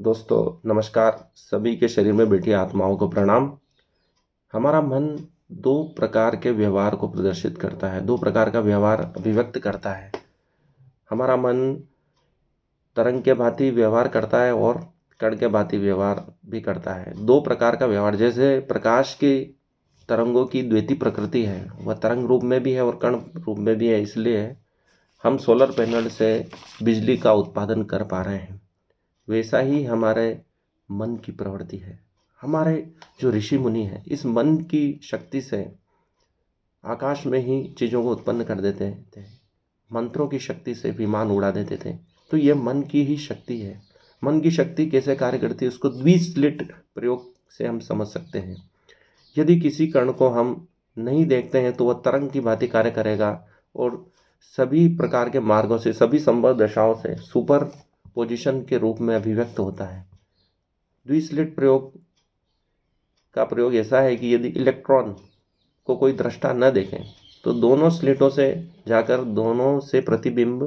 दोस्तों नमस्कार। सभी के शरीर में बैठी आत्माओं को प्रणाम। हमारा मन दो प्रकार के व्यवहार को प्रदर्शित करता है, दो प्रकार का व्यवहार अभिव्यक्त करता है। हमारा मन तरंग के भांति व्यवहार करता है और कण के भांति व्यवहार भी करता है। दो प्रकार का व्यवहार, जैसे प्रकाश की तरंगों की द्वैती प्रकृति है, वह तरंग रूप में भी है और कण रूप में भी है। इसलिए हम सोलर पैनल से बिजली का उत्पादन कर पा रहे हैं। वैसा ही हमारे मन की प्रवृत्ति है। हमारे जो ऋषि मुनि हैं, इस मन की शक्ति से आकाश में ही चीज़ों को उत्पन्न कर देते थे, मंत्रों की शक्ति से विमान उड़ा देते थे। तो ये मन की ही शक्ति है। मन की शक्ति कैसे कार्य करती है, उसको द्विस्लिट प्रयोग से हम समझ सकते हैं। यदि किसी कण को हम नहीं देखते हैं तो वह तरंग की भांति कार्य करेगा और सभी प्रकार के मार्गों से, सभी संभव दशाओं से सुपर पोजिशन के रूप में अभिव्यक्त होता है। द्विस्लिट प्रयोग का प्रयोग ऐसा है कि यदि इलेक्ट्रॉन को कोई दृष्टा न देखे तो दोनों स्लिटों से जाकर दोनों से प्रतिबिंब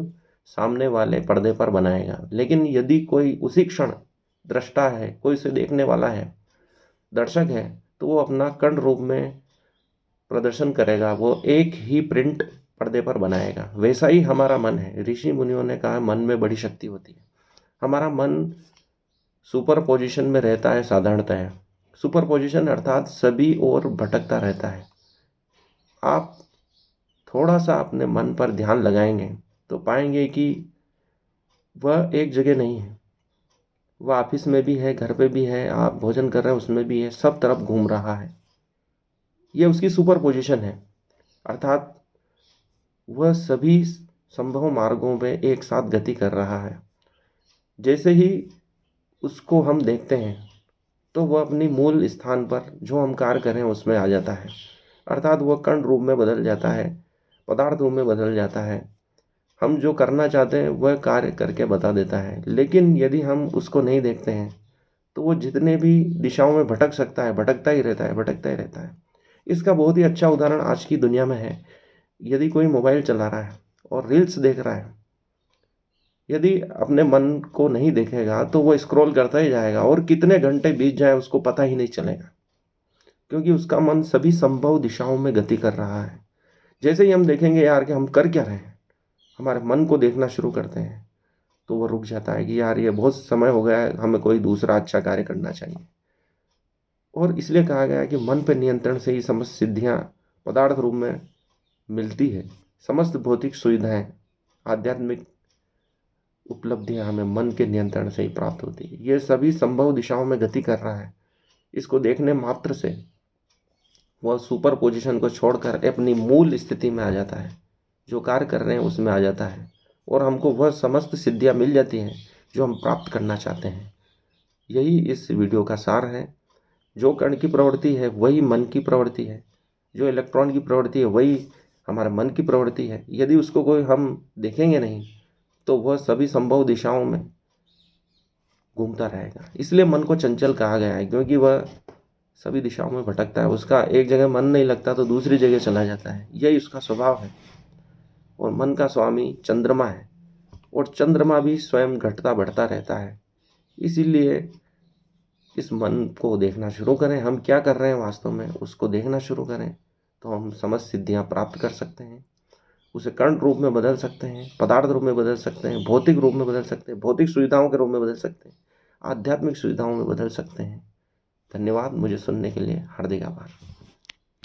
सामने वाले पर्दे पर बनाएगा। लेकिन यदि कोई उसी क्षण दृष्टा है, कोई उसे देखने वाला है, दर्शक है, तो वो अपना कण रूप में प्रदर्शन करेगा, वो एक ही प्रिंट पर्दे पर बनाएगा। वैसा ही हमारा मन है। ऋषि मुनियों ने कहा मन में बड़ी शक्ति होती है। हमारा मन सुपर पोजिशन में रहता है साधारणतः। सुपर पोजिशन अर्थात सभी ओर भटकता रहता है। आप थोड़ा सा अपने मन पर ध्यान लगाएंगे तो पाएंगे कि वह एक जगह नहीं है। वह ऑफिस में भी है, घर पे भी है, आप भोजन कर रहे हैं उसमें भी है, सब तरफ घूम रहा है। यह उसकी सुपर पोजिशन है। अर्थात वह सभी संभव मार्गों में एक साथ गति कर रहा है। जैसे ही उसको हम देखते हैं तो वह अपनी मूल स्थान पर जो हम कार्य कर रहे हैं उसमें आ जाता है। अर्थात वह कण रूप में बदल जाता है, पदार्थ रूप में बदल जाता है। हम जो करना चाहते हैं वह कार्य करके बता देता है। लेकिन यदि हम उसको नहीं देखते हैं तो वो जितने भी दिशाओं में भटक सकता है, भटकता ही रहता है, भटकता ही रहता है। इसका बहुत ही अच्छा उदाहरण आज की दुनिया में है। यदि कोई मोबाइल चला रहा है और रील्स देख रहा है, यदि अपने मन को नहीं देखेगा तो वो स्क्रॉल करता ही जाएगा और कितने घंटे बीत जाए उसको पता ही नहीं चलेगा, क्योंकि उसका मन सभी संभव दिशाओं में गति कर रहा है। जैसे ही हम देखेंगे यार कि हम कर क्या रहे हैं, हमारे मन को देखना शुरू करते हैं, तो वो रुक जाता है कि यार ये बहुत समय हो गया है, हमें कोई दूसरा अच्छा कार्य करना चाहिए। और इसलिए कहा गया है कि मन पर नियंत्रण से ही समस्त सिद्धियां पदार्थ रूप में मिलती है। समस्त भौतिक सुविधाएं, आध्यात्मिक उपलब्धियां हमें मन के नियंत्रण से ही प्राप्त होती है। ये सभी संभव दिशाओं में गति कर रहा है। इसको देखने मात्र से वह सुपर पोजिशन को छोड़कर अपनी मूल स्थिति में आ जाता है, जो कार्य कर रहे हैं उसमें आ जाता है और हमको वह समस्त सिद्धियां मिल जाती हैं जो हम प्राप्त करना चाहते हैं। यही इस वीडियो का सार है। जो कण की प्रवृत्ति है वही मन की प्रवृत्ति है, जो इलेक्ट्रॉन की प्रवृत्ति है वही हमारे मन की प्रवृत्ति है। यदि उसको कोई हम देखेंगे नहीं तो वह सभी संभव दिशाओं में घूमता रहेगा। इसलिए मन को चंचल कहा गया है, क्योंकि वह सभी दिशाओं में भटकता है। उसका एक जगह मन नहीं लगता तो दूसरी जगह चला जाता है, यही उसका स्वभाव है। और मन का स्वामी चंद्रमा है और चंद्रमा भी स्वयं घटता बढ़ता रहता है। इसीलिए इस मन को देखना शुरू करें, हम क्या कर रहे हैं वास्तव में उसको देखना शुरू करें तो हम समस्त सिद्धियां प्राप्त कर सकते हैं। उसे कण रूप में बदल सकते हैं, पदार्थ रूप में बदल सकते हैं, भौतिक रूप में बदल सकते हैं, भौतिक सुविधाओं के रूप में बदल सकते हैं, आध्यात्मिक सुविधाओं में बदल सकते हैं। धन्यवाद। मुझे सुनने के लिए हार्दिक आभार।